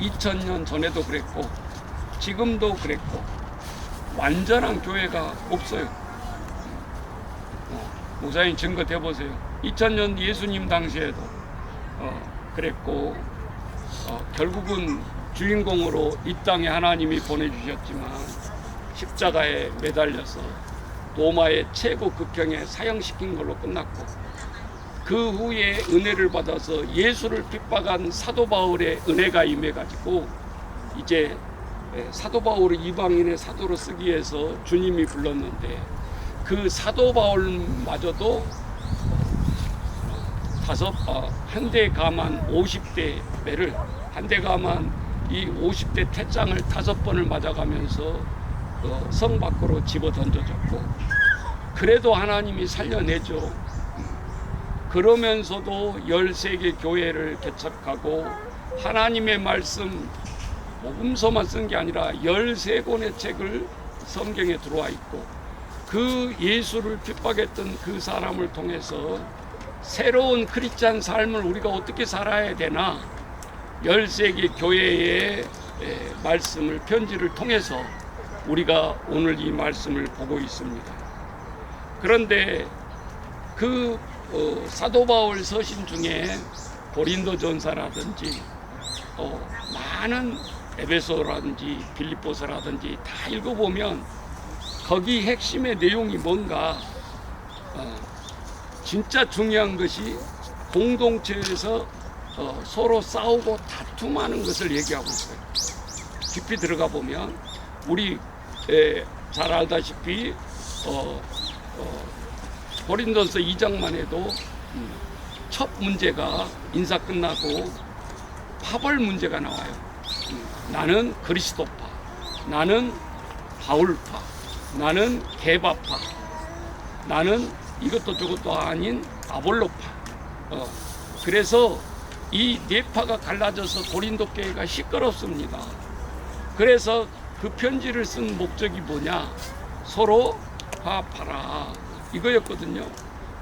2000년 전에도 그랬고 지금도 그랬고 완전한 교회가 없어요. 목사님 증거 대보세요. 2000년 예수님 당시에도 그랬고 결국은 주인공으로 이 땅에 하나님이 보내주셨지만 십자가에 매달려서 로마의 최고 극형에 사형시킨 걸로 끝났고 그 후에 은혜를 받아서 예수를 핍박한 사도 바울의 은혜가 임해가지고 이제 사도 바울을 이방인의 사도로 쓰기 위해서 주님이 불렀는데 그 사도 바울마저도 한 대 가만 50대 매를 한 대 가만 이 50대 태장을 5번을 맞아가면서 성 밖으로 집어 던져졌고 그래도 하나님이 살려내죠. 그러면서도 13개 교회를 개척하고 하나님의 말씀 복음서만 쓴 게 아니라 13권의 책을 성경에 들어와 있고 그 예수를 핍박했던 그 사람을 통해서 새로운 크리스찬 삶을 우리가 어떻게 살아야 되나 13개 교회의 말씀을 편지를 통해서 우리가 오늘 이 말씀을 보고 있습니다. 그런데 그 사도 바울 서신 중에 고린도 전서라든지 많은 에베소라든지 빌립보서라든지 다 읽어보면 거기 핵심의 내용이 뭔가 진짜 중요한 것이 공동체에서 서로 싸우고 다툼하는 것을 얘기하고 있어요. 깊이 들어가 보면 우리 잘 알다시피 고린도서 2장만 해도 첫 문제가 인사 끝나고 파벌 문제가 나와요. 나는 그리스도파, 나는 바울파, 나는 게바파, 나는 이것도 저것도 아닌 아볼로파. 그래서 이 네 파가 갈라져서 고린도 교회가 시끄럽습니다. 그래서 그 편지를 쓴 목적이 뭐냐? 서로 화합하라 이거였거든요.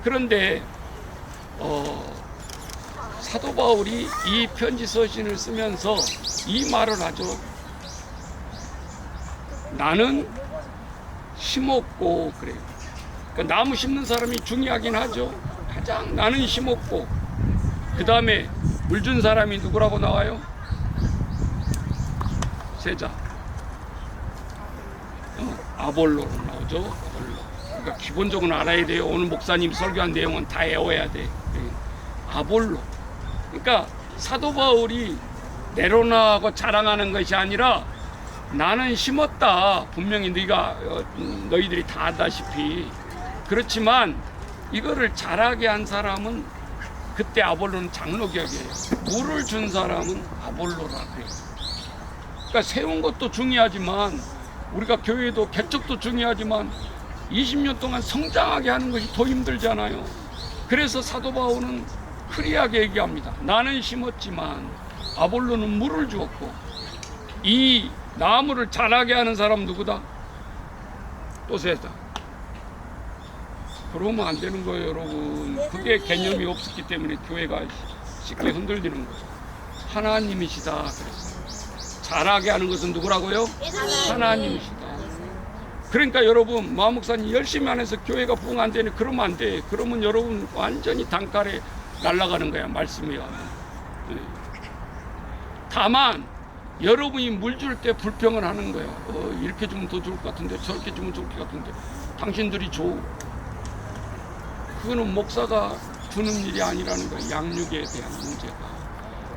그런데 사도 바울이 이 편지 서신을 쓰면서 이 말을 하죠. 나는 심었고 그래요. 그러니까 나무 심는 사람이 중요하긴 하죠. 가장 나는 심었고 그 다음에 물 준 사람이 누구라고 나와요? 세자. 아볼로로 나오죠. 아볼로. 그러니까 기본적으로 알아야 돼요. 오늘 목사님 설교한 내용은 다 외워야 돼. 아볼로. 그러니까 사도 바울이 내로나하고 자랑하는 것이 아니라 나는 심었다. 분명히 너희들이 다 알다시피. 그렇지만 이거를 잘하게 한 사람은 그때 아볼로는 장로격이에요. 물을 준 사람은 아볼로라고 해요. 그러니까 세운 것도 중요하지만 우리가 교회도 개척도 중요하지만 20년 동안 성장하게 하는 것이 더 힘들잖아요. 그래서 사도 바울은 크리하게 얘기합니다. 나는 심었지만 아볼로는 물을 주었고 이 나무를 자라게 하는 사람 누구다? 또 세다. 그러면 안 되는 거예요, 여러분. 그게 개념이 없었기 때문에 교회가 쉽게 흔들리는 거죠. 하나님이시다 그랬어요. 자라게 하는 것은 누구라고요? 하나님이시다. 그러니까 여러분 마음 목사님 열심히 안 해서 교회가 부흥 안 되니 그러면 안 돼. 그러면 여러분 완전히 단칼에 날아가는 거야, 말씀이야. 다만 여러분이 물 줄 때 불평을 하는 거야. 이렇게 주면 더 좋을 것 같은데 저렇게 주면 좋을 것 같은데 당신들이 줘. 그거는 목사가 주는 일이 아니라는 거야. 양육에 대한 문제가.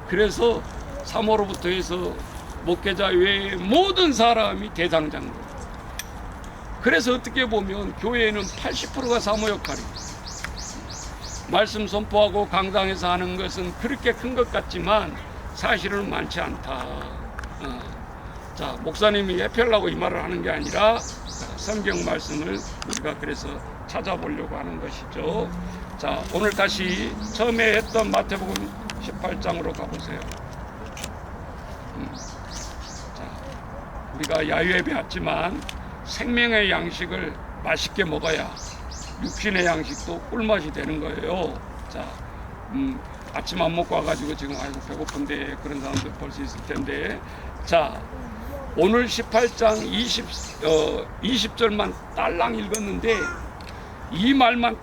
그래서 3호로부터 해서 목회자 외에 모든 사람이 대장장로. 그래서 어떻게 보면 교회에는 80%가 사모 역할이에요. 말씀 선포하고 강당에서 하는 것은 그렇게 큰 것 같지만 사실은 많지 않다. 자, 목사님이 해피하려고 이 말을 하는 게 아니라 성경 말씀을 우리가 그래서 찾아보려고 하는 것이죠. 자, 오늘 다시 처음에 했던 마태복음 18장으로 가보세요. 자, 우리가 야유에 배웠지만 생명의 양식을 맛있게 먹어야 육신의 양식도 꿀맛이 되는 거예요. 자, 아침 안 먹고 와가지고 지금 아이고 배고픈데 그런 사람들 볼 수 있을 텐데, 자 오늘 18장 20절만 딸랑 읽었는데 이 말만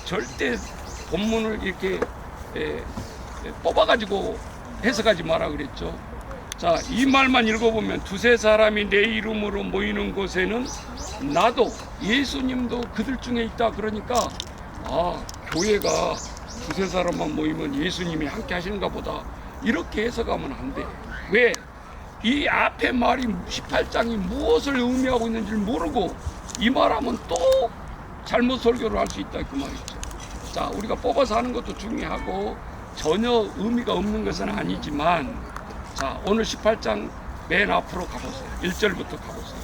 절대 본문을 이렇게 뽑아가지고 해석하지 마라 그랬죠. 자, 이 말만 읽어보면 두세 사람이 내 이름으로 모이는 곳에는 나도 예수님도 그들 중에 있다. 그러니까 교회가 두세 사람만 모이면 예수님이 함께 하시는가 보다 이렇게 해석하면 안 돼. 왜? 이 앞에 말이 18장이 무엇을 의미하고 있는지를 모르고 이 말하면 또 잘못 설교를 할 수 있다 그 말이죠. 자, 우리가 뽑아서 하는 것도 중요하고 전혀 의미가 없는 것은 아니지만, 자 오늘 18장 맨 앞으로 가보세요. 1절부터 가보세요.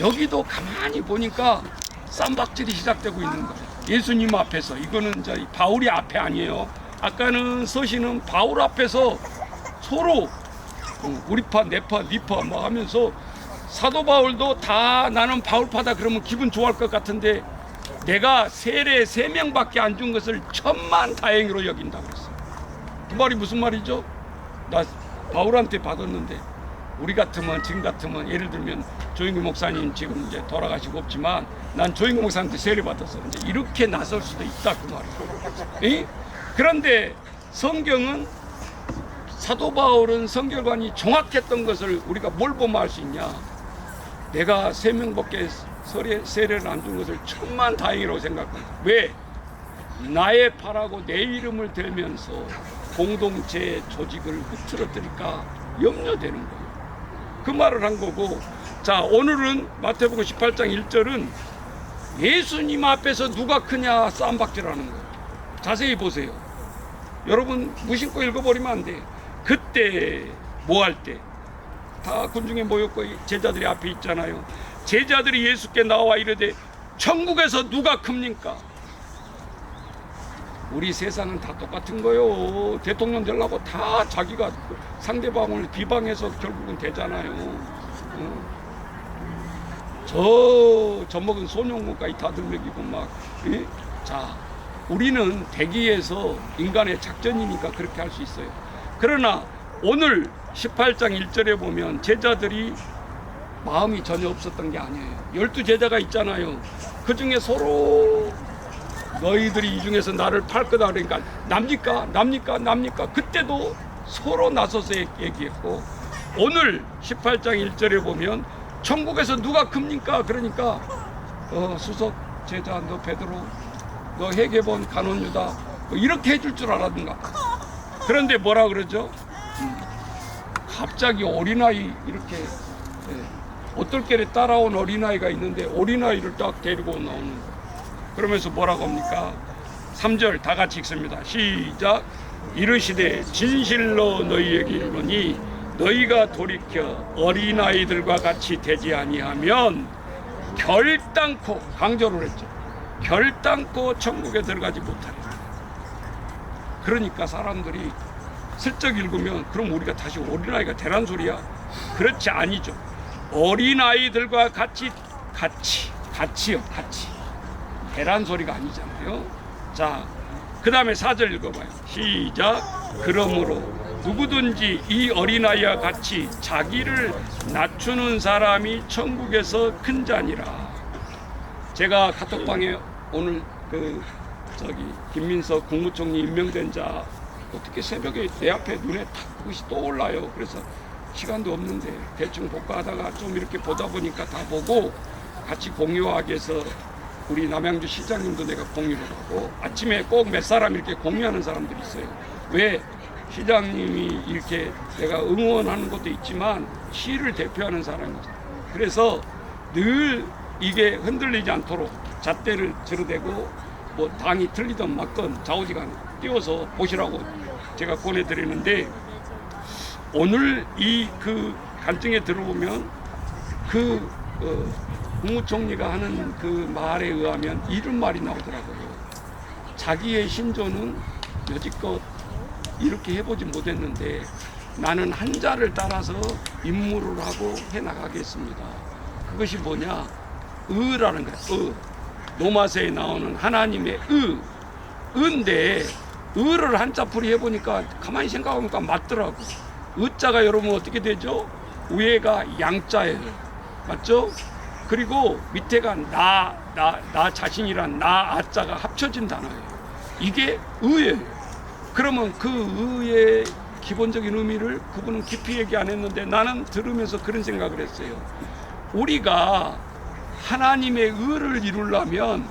여기도 가만히 보니까 쌈박질이 시작되고 있는 거예요. 예수님 앞에서. 이거는 이제 바울이 앞에 아니에요. 아까는 서신은 바울 앞에서 서로 우리파 내파 니파 뭐 하면서 사도 바울도 다 나는 바울파다 그러면 기분 좋아할 것 같은데 내가 세례 3명밖에 안 준 것을 천만 다행으로 여긴다 그랬어요. 그 말이 무슨 말이죠? 나 바울한테 받았는데 우리 같으면 지금 같으면 예를 들면 조영규 목사님 지금 이제 돌아가시고 없지만 난 조영규 목사한테 세례 받았어. 이제 이렇게 나설 수도 있다 그 말이에요. 그런데 성경은 사도 바울은 성결관이 정확했던 것을 우리가 뭘 보면 알 수 있냐? 내가 3명밖에 세례를 안 준 것을 천만 다행이라고 생각합니다. 왜? 나의 팔하고 내 이름을 대면서 공동체 조직을 흐트러뜨릴까 염려되는 거예요. 그 말을 한 거고, 자 오늘은 마태복음 18장 1절은 예수님 앞에서 누가 크냐 쌈박질하는 거예요. 자세히 보세요. 여러분 무심코 읽어버리면 안 돼. 그때 뭐 할 때? 다 군중에 모였고 제자들이 앞에 있잖아요. 제자들이 예수께 나와 이르되 천국에서 누가 큽니까? 우리 세상은 다 똑같은 거요. 대통령 되려고 다 자기가 상대방을 비방해서 결국은 되잖아요. 저 먹은 소년국까지 다 들먹이고 막. 자, 우리는 대기에서 인간의 작전이니까 그렇게 할 수 있어요. 그러나 오늘 18장 1절에 보면 제자들이 마음이 전혀 없었던 게 아니에요. 12제자가 있잖아요. 그 중에 서로 너희들이 이 중에서 나를 팔 거다 그러니까 납니까? 그때도 서로 나서서 얘기했고, 오늘 18장 1절에 보면 천국에서 누가 큽니까? 그러니까 수석 제자 너 베드로, 너 회계본 간원 유다 뭐 이렇게 해줄 줄 알았는가. 그런데 뭐라 그러죠? 갑자기 어린아이 이렇게 어떨결에 따라온 어린아이가 있는데 어린아이를 딱 데리고 나오는 거예요. 그러면서 뭐라고 합니까? 3절 다 같이 읽습니다. 시작. 이르시되 진실로 너희에게 이르노니 너희가 돌이켜 어린아이들과 같이 되지 아니하면 결단코, 강조를 했죠. 결단코 천국에 들어가지 못하리라. 그러니까 사람들이 슬쩍 읽으면 그럼 우리가 다시 어린아이가 되란 소리야? 그렇지 아니죠. 어린아이들과 같이요. 되란 소리가 아니잖아요. 자, 그 다음에 4절 읽어봐요. 시작. 그러므로 누구든지 이 어린아이와 같이 자기를 낮추는 사람이 천국에서 큰 자니라. 제가 카톡방에 오늘 김민석 국무총리 임명된 자 어떻게 새벽에 내 앞에 눈에 탁 그것이 떠올라요. 그래서 시간도 없는데 대충 복가하다가 좀 이렇게 보다 보니까 다 보고 같이 공유하기 위해서 우리 남양주 시장님도 내가 공유를 하고 아침에 꼭 몇 사람 이렇게 공유하는 사람들이 있어요. 왜? 시장님이 이렇게 내가 응원하는 것도 있지만 시를 대표하는 사람이죠. 그래서 늘 이게 흔들리지 않도록 잣대를 들어대고 뭐 당이 틀리든 맞든 좌우지간 띄워서 보시라고 제가 보내드리는데, 오늘 이 그 간증에 들어보면 국무총리가 하는 그 말에 의하면 이런 말이 나오더라고요. 자기의 신조는 여지껏 이렇게 해보지 못했는데 나는 한 자를 따라서 임무를 하고 해나가겠습니다. 그것이 뭐냐? 의라는 거예요. 로마서에 나오는 하나님의 은데 을을 한자풀이 해보니까 가만히 생각해보니까 맞더라고. 을자가 여러분 어떻게 되죠? 위에가 양자예요. 맞죠? 그리고 밑에가 나 자신이란 나 아자가 합쳐진 단어예요. 이게 의예요. 그러면 그 의의 기본적인 의미를 그분은 깊이 얘기 안 했는데 나는 들으면서 그런 생각을 했어요. 우리가 하나님의 의를 이루려면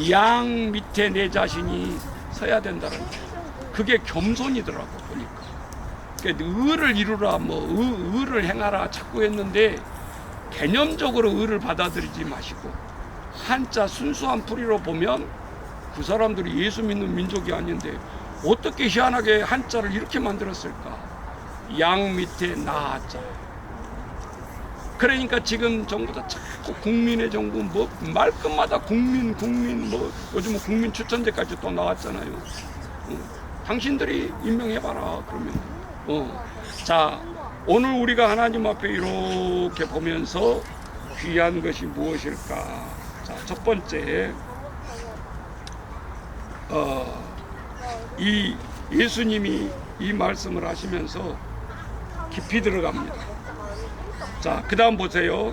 양 밑에 내 자신이 서야 된다는 거예요. 그게 겸손이더라고 보니까. 그러니까 의를 이루라 의를 행하라 자꾸 했는데 개념적으로 의를 받아들이지 마시고 한자 순수한 풀이로 보면 그 사람들이 예수 믿는 민족이 아닌데 어떻게 희한하게 한자를 이렇게 만들었을까? 양 밑에 나자. 그러니까 지금 정부도 자꾸 국민의 정부 뭐 말끝마다 국민 뭐 요즘은 국민 추천제까지 또 나왔잖아요. 당신들이 임명해봐라 그러면. 자 오늘 우리가 하나님 앞에 이렇게 보면서 귀한 것이 무엇일까? 자, 첫 번째 이 예수님이 이 말씀을 하시면서 깊이 들어갑니다. 자, 그 다음 보세요.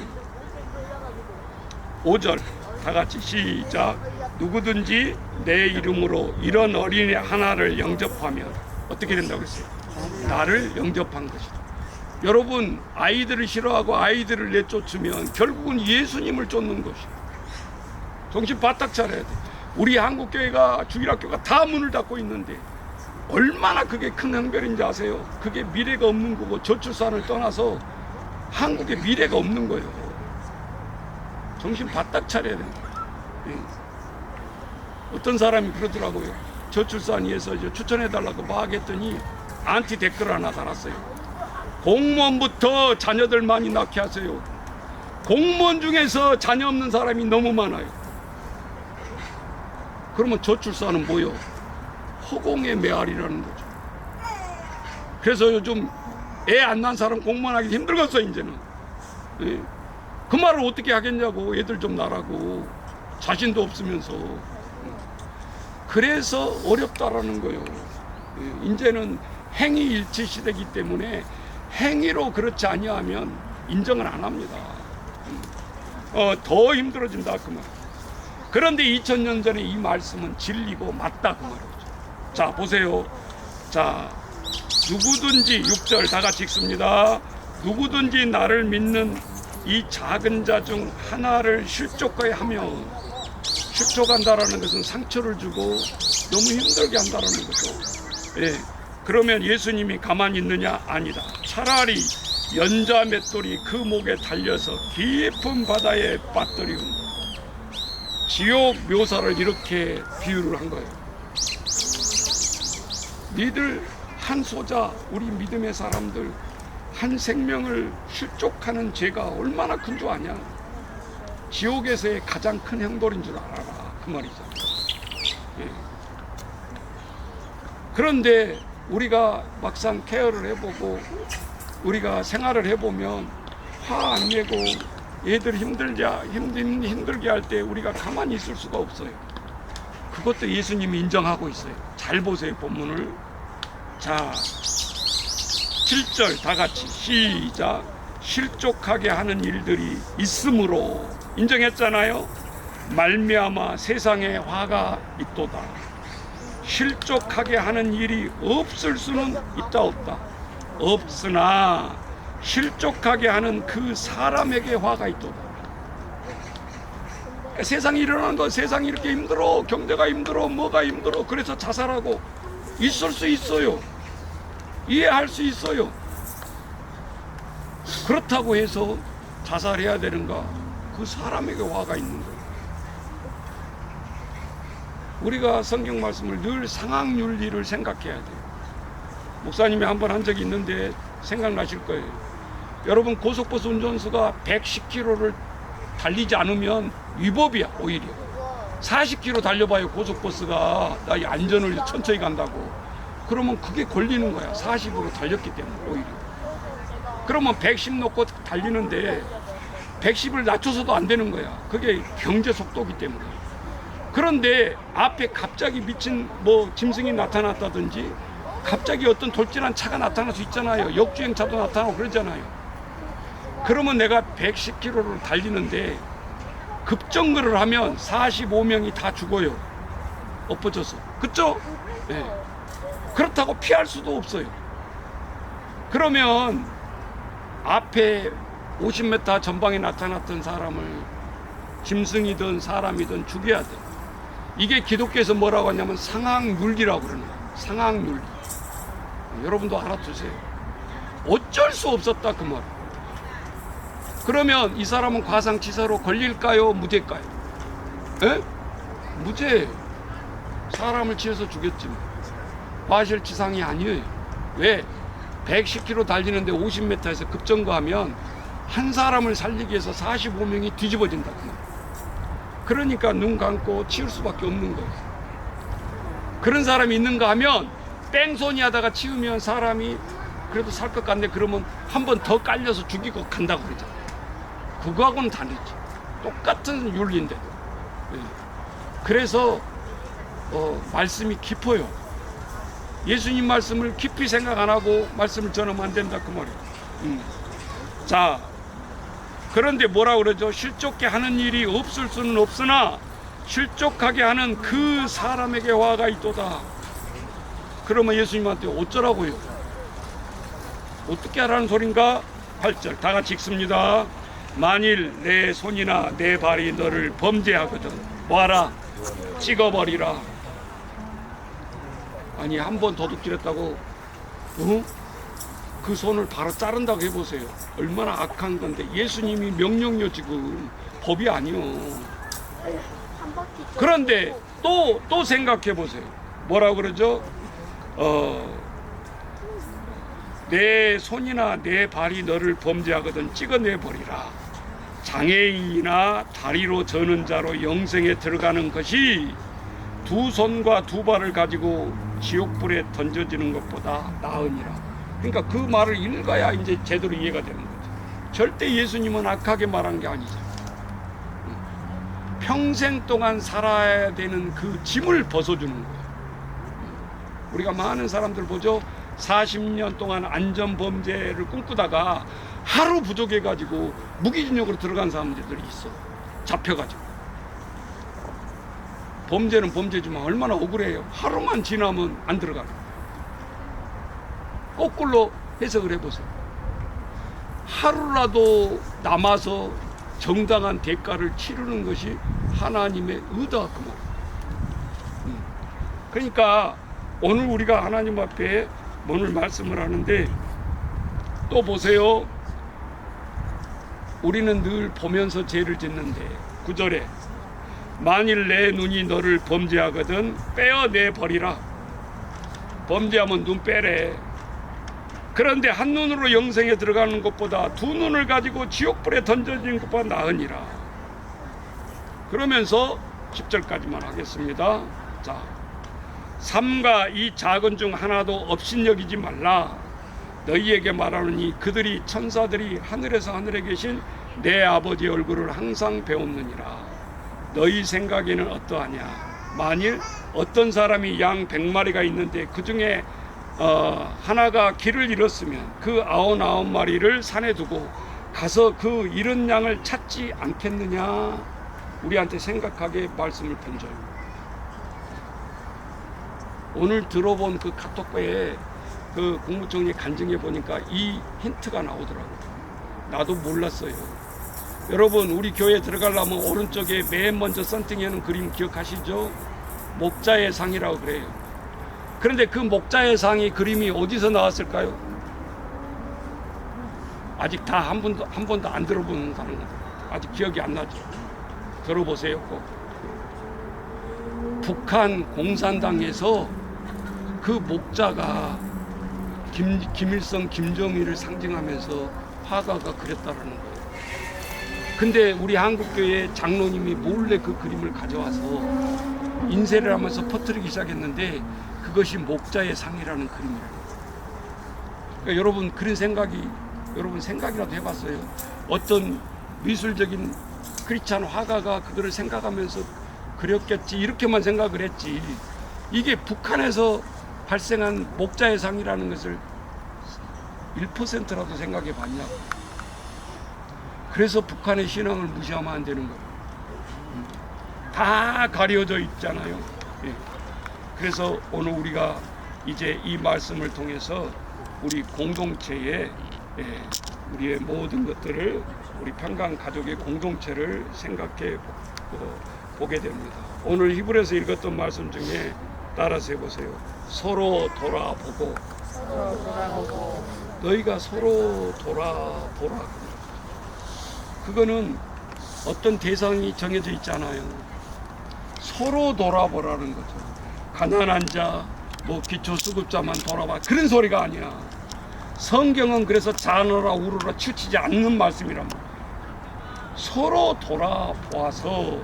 5절 다 같이 시작. 누구든지 내 이름으로 이런 어린이 하나를 영접하면 어떻게 된다고 했어요? 나를 영접한 것이다. 여러분 아이들을 싫어하고 아이들을 내쫓으면 결국은 예수님을 쫓는 것이다. 정신 바짝 차려야 돼. 우리 한국교회가 주일학교가 다 문을 닫고 있는데 얼마나 그게 큰 행별인지 아세요? 그게 미래가 없는 거고 저출산을 떠나서 한국에 미래가 없는 거예요. 정신 바짝 차려야 된다. 어떤 사람이 그러더라고요. 저출산 위해서 추천해달라고 막 했더니 안티 댓글 하나 달았어요. 공무원부터 자녀들 많이 낳게 하세요. 공무원 중에서 자녀 없는 사람이 너무 많아요. 그러면 저출산은 뭐요? 허공의 메아리라는 거죠. 그래서 요즘 애 안 낳은 사람 공무원 하기 힘들겠어 이제는. 예. 그 말을 어떻게 하겠냐고. 애들 좀 낳으라고. 자신도 없으면서. 그래서 어렵다라는 거예요. 예. 이제는 행위일치 시대이기 때문에 행위로 그렇지 아니하면 인정을 안 합니다. 더 힘들어진다 그 말. 그런데 2000년 전에 이 말씀은 진리고 맞다 그 말이죠. 자 보세요. 자 누구든지 6절 다 같이 읽습니다. 누구든지 나를 믿는 이 작은 자 중 하나를 실족하게 하면, 실족한다라는 것은 상처를 주고 너무 힘들게 한다라는 거죠. 예. 그러면 예수님이 가만히 있느냐? 아니다. 차라리 연자 맷돌이 그 목에 달려서 깊은 바다에 빠뜨리고, 지옥 묘사를 이렇게 비유를 한 거예요. 니들 한 소자, 우리 믿음의 사람들 한 생명을 실족하는 죄가 얼마나 큰 줄 아냐? 지옥에서의 가장 큰 형벌인 줄 알아라 그 말이죠. 예. 그런데 우리가 막상 케어를 해보고 우리가 생활을 해보면 화 안 내고 애들 힘들게 할 때 우리가 가만히 있을 수가 없어요. 그것도 예수님이 인정하고 있어요. 잘 보세요 본문을. 자 7절 다 같이 시작. 실족하게 하는 일들이 있으므로, 인정했잖아요. 말미암아 세상에 화가 있도다. 실족하게 하는 일이 없을 수는 있다 없다. 없으나 실족하게 하는 그 사람에게 화가 있도다. 세상이 일어나는 거, 세상이 이렇게 힘들어, 경제가 힘들어, 뭐가 힘들어, 그래서 자살하고 있을 수 있어요. 이해할 수 있어요. 그렇다고 해서 자살해야 되는가? 그 사람에게 화가 있는 거예요. 우리가 성경 말씀을 늘 상황윤리를 생각해야 돼요. 목사님이 한 번 한 적이 있는데 생각나실 거예요. 여러분 고속버스 운전수가 110km를 달리지 않으면 위법이야. 오히려 40km 달려봐요. 고속버스가 나 안전을 천천히 간다고. 그러면 그게 걸리는 거야. 40으로 달렸기 때문에. 오히려 그러면 110 놓고 달리는데 110을 낮춰서도 안 되는 거야. 그게 경제 속도기 때문에. 그런데 앞에 갑자기 미친 뭐 짐승이 나타났다든지 갑자기 어떤 돌진한 차가 나타날 수 있잖아요. 역주행차도 나타나고 그러잖아요. 그러면 내가 110km를 달리는데 급정거를 하면 45명이 다 죽어요. 엎어져서. 그쵸? 네. 그렇다고 피할 수도 없어요. 그러면 앞에 50m 전방에 나타났던 사람을 짐승이든 사람이든 죽여야 돼. 이게 기독교에서 뭐라고 하냐면 상황윤리라고 그러는 거예요. 상황윤리. 여러분도 알아두세요. 어쩔 수 없었다 그 말. 그러면 이 사람은 과상치사로 걸릴까요? 무죄일까요? 에? 무죄. 사람을 치어서 죽였지. 과실치상이 아니에요. 왜? 110km 달리는데 50m에서 급정거하면 한 사람을 살리기 위해서 45명이 뒤집어진다 그 말. 그러니까 눈 감고 치울 수밖에 없는 거예요. 그런 사람이 있는가 하면 뺑소니 하다가 치우면 사람이 그래도 살 것 같네. 그러면 한 번 더 깔려서 죽이고 간다고 그러죠. 그거하고는 다르지. 똑같은 윤리인데. 네. 그래서 말씀이 깊어요. 예수님 말씀을 깊이 생각 안 하고 말씀을 전하면 안 된다 그 말이에요. 자, 그런데 뭐라 그러죠? 실족게 하는 일이 없을 수는 없으나 실족하게 하는 그 사람에게 화가 있도다. 그러면 예수님한테 어쩌라고요? 어떻게 하라는 소린가? 8절 다 같이 읽습니다. 만일 내 손이나 내 발이 너를 범죄하거든 뭐하라? 찍어버리라. 아니 한 번 도둑질했다고 그 손을 바로 자른다고 해보세요. 얼마나 악한 건데. 예수님이 명령요 지금 법이 아니요. 그런데 또 생각해 보세요. 뭐라고 그러죠? 내 손이나 내 발이 너를 범죄하거든 찍어내 버리라. 장애인이나 다리로 저는 자로 영생에 들어가는 것이 두 손과 두 발을 가지고 지옥불에 던져지는 것보다 나으니라. 그러니까 그 말을 읽어야 이제 제대로 이해가 되는 거죠. 절대 예수님은 악하게 말한 게 아니죠. 평생 동안 살아야 되는 그 짐을 벗어주는 거예요. 우리가 많은 사람들 보죠. 40년 동안 안전범죄를 꿈꾸다가 하루 부족해가지고 무기징역으로 들어간 사람들이 있어. 잡혀가지고. 범죄는 범죄지만 얼마나 억울해요. 하루만 지나면 안 들어가요. 거꾸로 해석을 해보세요. 하루라도 남아서 정당한 대가를 치르는 것이 하나님의 의다 그 말. 그러니까 오늘 우리가 하나님 앞에 오늘 말씀을 하는데 또 보세요. 우리는 늘 보면서 죄를 짓는데 9절에 만일 내 눈이 너를 범죄하거든 빼어내 버리라. 범죄하면 눈 빼래. 그런데 한 눈으로 영생에 들어가는 것보다 두 눈을 가지고 지옥불에 던져지는 것보다 나으니라. 그러면서 10절까지만 하겠습니다. 자, 삼가 이 작은 중 하나도 업신여기지 말라. 너희에게 말하노니 그들이 천사들이 하늘에서 하늘에 계신 내 아버지의 얼굴을 항상 배웠느니라. 너희 생각에는 어떠하냐? 만일 어떤 사람이 양 100마리가 있는데 그 중에 하나가 길을 잃었으면 그 99마리를 산에 두고 가서 그 잃은 양을 찾지 않겠느냐? 우리한테 생각하게 말씀을 던져요. 오늘 들어본 그 카톡방에 그 국무총리 간증해 보니까 이 힌트가 나오더라고요. 나도 몰랐어요. 여러분, 우리 교회 들어가려면 오른쪽에 맨 먼저 선팅하는 그림 기억하시죠? 목자의 상이라고 그래요. 그런데 그 목자의 상이 그림이 어디서 나왔을까요? 아직 다 한 번도 안 들어본 사람 같아요. 아직 기억이 안 나죠. 들어보세요 꼭. 북한 공산당에서 그 목자가 김일성, 김정일을 상징하면서 화가가 그렸다라는 거예요. 근데 우리 한국교회 장로님이 몰래 그 그림을 가져와서 인쇄를 하면서 퍼뜨리기 시작했는데 그것이 목자의 상이라는 그림이에요. 그러니까 여러분 그런 생각이 여러분 생각이라도 해봤어요? 어떤 미술적인 크리스찬 화가가 그들을 생각하면서 그렸겠지 이렇게만 생각을 했지, 이게 북한에서 발생한 목자의 상이라는 것을 1%라도 생각해 봤냐고. 그래서 북한의 신앙을 무시하면 안 되는 거예요. 다 가려져 있잖아요. 예. 그래서 오늘 우리가 이제 이 말씀을 통해서 우리 공동체에, 우리의 모든 것들을, 우리 평강 가족의 공동체를 생각해 보게 됩니다. 오늘 히브리서 읽었던 말씀 중에 따라서 해보세요. 서로 돌아보고. 너희가 서로 돌아보라. 그거는 어떤 대상이 정해져 있잖아요. 서로 돌아보라는 거죠. 가난한 자, 뭐 기초수급자만 돌아봐, 그런 소리가 아니야. 성경은 그래서 자너라 우르라 치우치지 않는 말씀이란 말이야. 서로 돌아보아서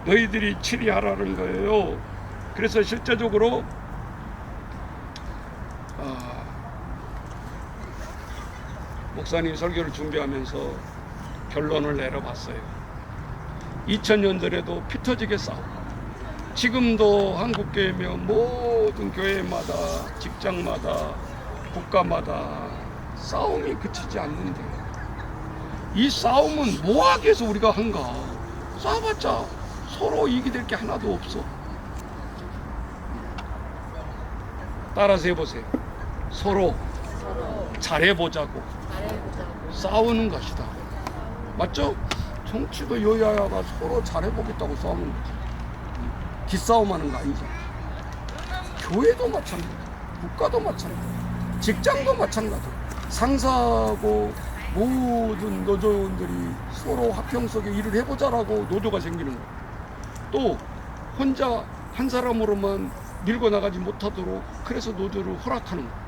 너희들이 치리하라는 거예요. 그래서 실제적으로 목사님 설교를 준비하면서 결론을 내려봤어요. 2000년대에도 피 터지게 싸우고, 지금도 한국교회면 모든 교회마다, 직장마다, 국가마다 싸움이 그치지 않는데, 이 싸움은 뭐하기 위해서 우리가 한가? 싸워봤자 서로 이익이 될 게 하나도 없어. 따라서 해보세요. 서로 잘해보자고 싸우는 것이다. 맞죠? 정치도 여야가 서로 잘해보겠다고 싸우는 거지. 기싸움하는 거 아니죠. 교회도 마찬가지, 국가도 마찬가지, 직장도 마찬가지. 상사하고 모든 노조원들이 서로 화평 속에 일을 해보자라고 노조가 생기는 거예요. 또 혼자 한 사람으로만 밀고 나가지 못하도록 그래서 노조를 허락하는 거예요.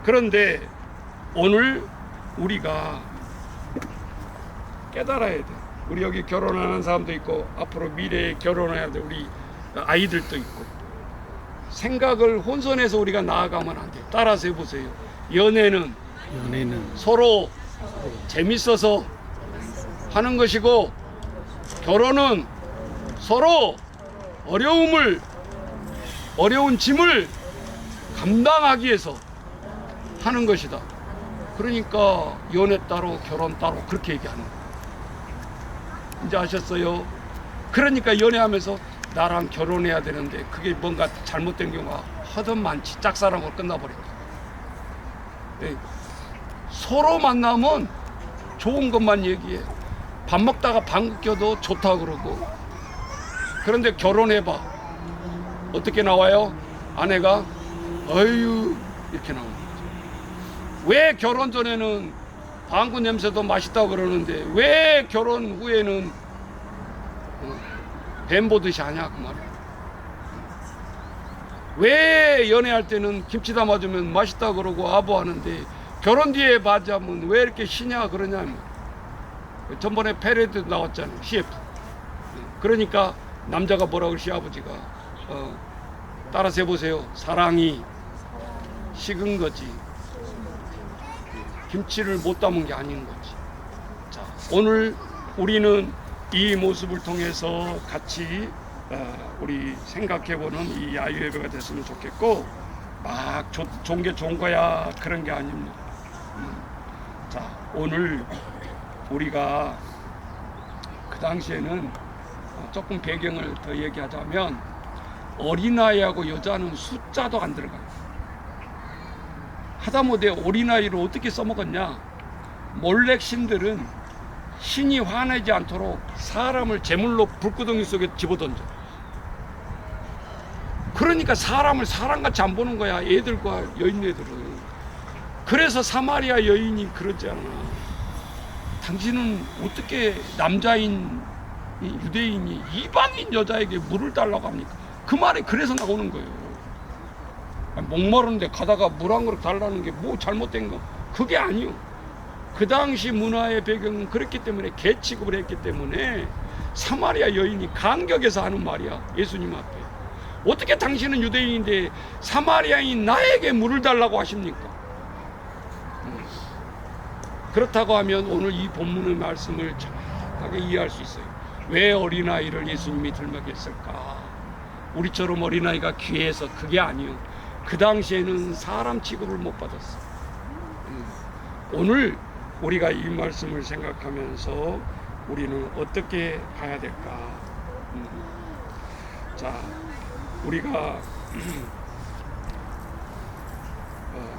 그런데 오늘 우리가 깨달아야 돼. 우리 여기 결혼하는 사람도 있고, 앞으로 미래에 결혼해야 돼 우리 아이들도 있고, 생각을 혼선해서 우리가 나아가면 안 돼. 따라서 해보세요. 연애는 서로 재밌어서 하는 것이고, 결혼은 서로 어려운 짐을 감당하기 위해서 하는 것이다. 그러니까 연애 따로 결혼 따로 그렇게 얘기하는 거예요. 이제 아셨어요? 그러니까 연애하면서 나랑 결혼해야 되는데 그게 뭔가 잘못된 경우가 하도 많지. 짝사랑으로 끝나버린다. 네. 서로 만나면 좋은 것만 얘기해. 밥 먹다가 방귀 껴도 좋다 그러고. 그런데 결혼해봐, 어떻게 나와요? 아내가 어휴 이렇게 나오는 거죠. 왜 결혼 전에는 방구 냄새도 맛있다고 그러는데 왜 결혼 후에는 뱀 보듯이 하냐 그 말이야. 왜 연애할 때는 김치 담아주면 맛있다 그러고 아부하는데 결혼 뒤에 맞으면 왜 이렇게 쉬냐 그러냐면, 전번에 페레드 나왔잖아요, CF. 그러니까 남자가 뭐라고 시아버지가 따라서 해보세요. 사랑이 식은 거지 김치를 못 담은 게 아닌 거지. 자, 오늘 우리는 이 모습을 통해서 같이 우리 생각해보는 이 야유예배가 됐으면 좋겠고, 막 좋은 게 좋은 거야 그런 게 아닙니다. 자, 오늘 우리가 그 당시에는 조금 배경을 더 얘기하자면, 어린아이하고 여자는 숫자도 안 들어가요. 하다못해 어린아이를 어떻게 써먹었냐, 몰렉 신들은 신이 화내지 않도록 사람을 제물로 불구덩이 속에 집어던져. 그러니까 사람을 사람같이 안 보는 거야, 애들과 여인네들은. 그래서 사마리아 여인이 그러잖아. 당신은 어떻게 남자인 유대인이 이방인 여자에게 물을 달라고 합니까? 그 말이 그래서 나오는 거예요. 목마른데 가다가 물 한 그릇 달라는 게 뭐 잘못된 거 그게 아니요. 그 당시 문화의 배경은 그랬기 때문에, 개 취급을 했기 때문에 사마리아 여인이 감격해서 하는 말이야, 예수님 앞에. 어떻게 당신은 유대인인데 사마리아인 나에게 물을 달라고 하십니까? 그렇다고 하면 오늘 이 본문의 말씀을 정확하게 이해할 수 있어요. 왜 어린아이를 예수님이 들먹였을까? 우리처럼 어린아이가 귀해서 그게 아니요. 그 당시에는 사람 취급을 못 받았어. 오늘 우리가 이 말씀을 생각하면서 우리는 어떻게 가야 될까? 자, 우리가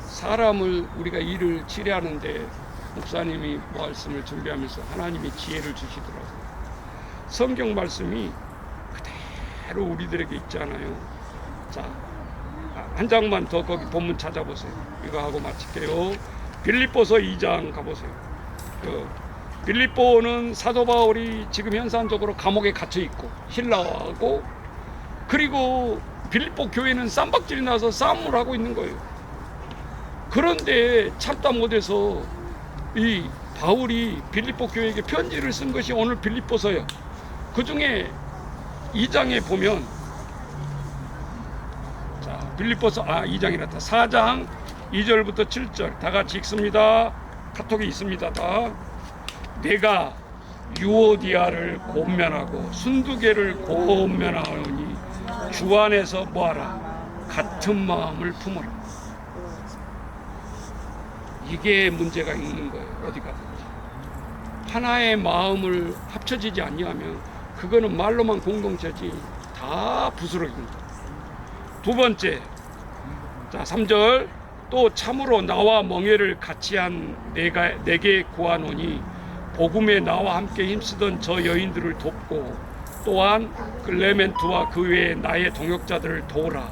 사람을 우리가 일을 치료하는데 목사님이 말씀을 준비하면서 하나님이 지혜를 주시더라고요. 성경 말씀이 그대로 우리들에게 있잖아요. 자, 한 장만 더 거기 본문 찾아보세요. 이거 하고 마칠게요. 빌립보서 2장 가보세요. 빌립보는 사도 바울이 지금 현상적으로 감옥에 갇혀 있고 신라하고, 그리고 빌립보 교회는 쌈박질이 나서 싸움을 하고 있는 거예요. 그런데 참다 못해서 이 바울이 빌립보 교회에게 편지를 쓴 것이 오늘 빌립보서예요. 그 중에 2장에 보면, 자, 빌립보서 2장이란다. 4장 2절부터 7절 다 같이 읽습니다. 카톡에 있습니다. 다. 내가 유오디아를 권면하고 순두개를 권면하오니 주 안에서 뭐하라? 같은 마음을 품어라. 이게 문제가 있는 거예요. 어디 가든지 하나의 마음을 합쳐지지 아니하면 그거는 말로만 공동체지 다 부스러집니다. 두 번째, 자 3절, 또 참으로 나와 멍에를 같이 한 내게 구하노니 복음에 나와 함께 힘쓰던 저 여인들을 돕고 또한 클레멘트와 그 외에 나의 동역자들을 도우라.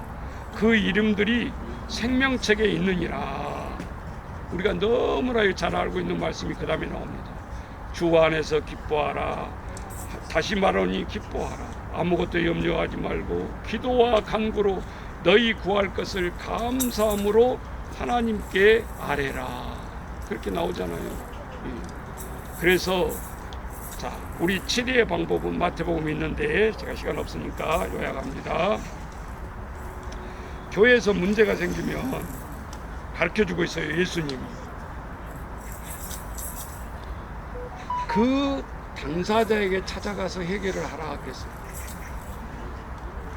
그 이름들이 생명책에 있느니라. 우리가 너무나 잘 알고 있는 말씀이 그 다음에 나옵니다. 주 안에서 기뻐하라. 다시 말하니 기뻐하라. 아무것도 염려하지 말고 기도와 간구로 너희 구할 것을 감사함으로 하나님께 아뢰라. 그렇게 나오잖아요. 그래서 자, 우리 치료의 방법은 마태복음에 있는데 제가 시간 없으니까 요약합니다. 교회에서 문제가 생기면 가르쳐주고 있어요. 예수님이. 그 당사자에게 찾아가서 해결을 하라 그랬어요.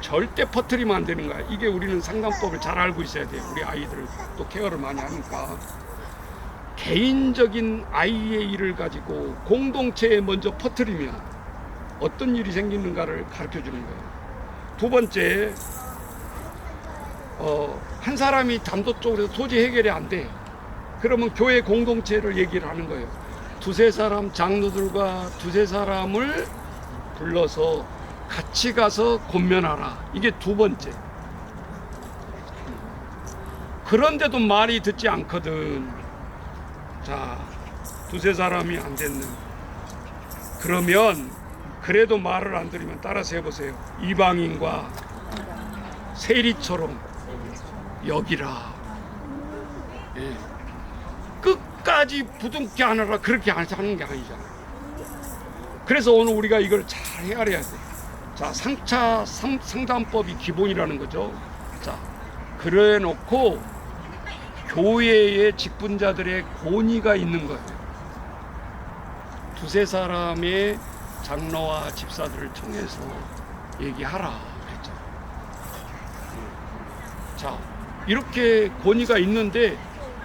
절대 퍼뜨리면 안 되는 거야. 이게 우리는 상담법을 잘 알고 있어야 돼요. 우리 아이들 또 케어를 많이 하니까. 개인적인 아이의 일을 가지고 공동체에 먼저 퍼뜨리면 어떤 일이 생기는가를 가르쳐 주는 거예요. 두 번째, 한 사람이 단도적으로 도저히 해결이 안 돼. 그러면 교회 공동체를 얘기를 하는 거예요. 두세 사람, 장로들과 두세 사람을 불러서 같이 가서 권면하라. 이게 두 번째. 그런데도 말이 듣지 않거든. 자, 두세 사람이 안 됐는. 그러면 그래도 말을 안 들으면 따라서 해보세요. 이방인과 세리처럼 여기라. 예. 끝까지 부둥켜 안으라. 그렇게 하는 게 아니잖아요. 그래서 오늘 우리가 이걸 잘 헤아려야 돼. 자, 상담법이 기본이라는 거죠. 자, 그래 놓고 교회의 직분자들의 권위가 있는 거예요. 두세 사람의 장로와 집사들을 통해서 얘기하라 그랬죠. 자, 이렇게 권위가 있는데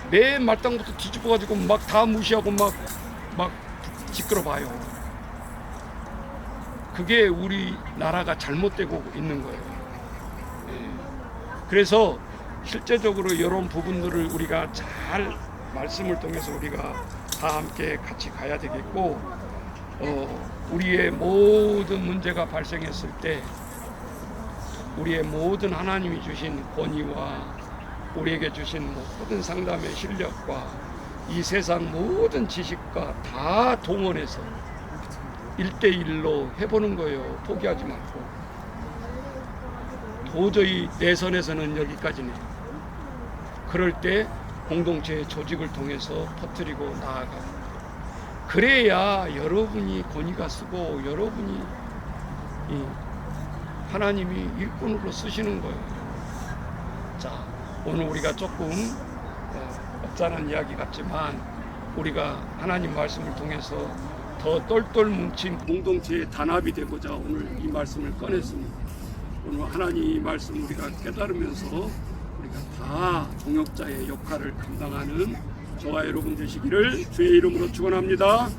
맨 말당부터 뒤집어가지고 막 다 무시하고 막 지끌어 봐요. 그게 우리나라가 잘못되고 있는 거예요. 그래서 실제적으로 이런 부분들을 우리가 잘 말씀을 통해서 우리가 다 함께 같이 가야 되겠고, 우리의 모든 문제가 발생했을 때 우리의 모든 하나님이 주신 권위와 우리에게 주신 모든 상담의 실력과 이 세상 모든 지식과 다 동원해서 1대1로 해보는 거예요. 포기하지 말고. 도저히 내 선에서는 여기까지네. 그럴 때 공동체의 조직을 통해서 퍼뜨리고 나아가고, 그래야 여러분이 권위가 쓰고 여러분이 하나님이 일꾼으로 쓰시는 거예요. 자, 오늘 우리가 조금 업자는 이야기 같지만 우리가 하나님 말씀을 통해서 더 똘똘 뭉친 공동체의 단합이 되고자 오늘 이 말씀을 꺼냈습니다. 오늘 하나님 이 말씀 우리가 깨달으면서 우리가 다 동역자의 역할을 감당하는 저와 여러분 되시기를 주의 이름으로 축원합니다.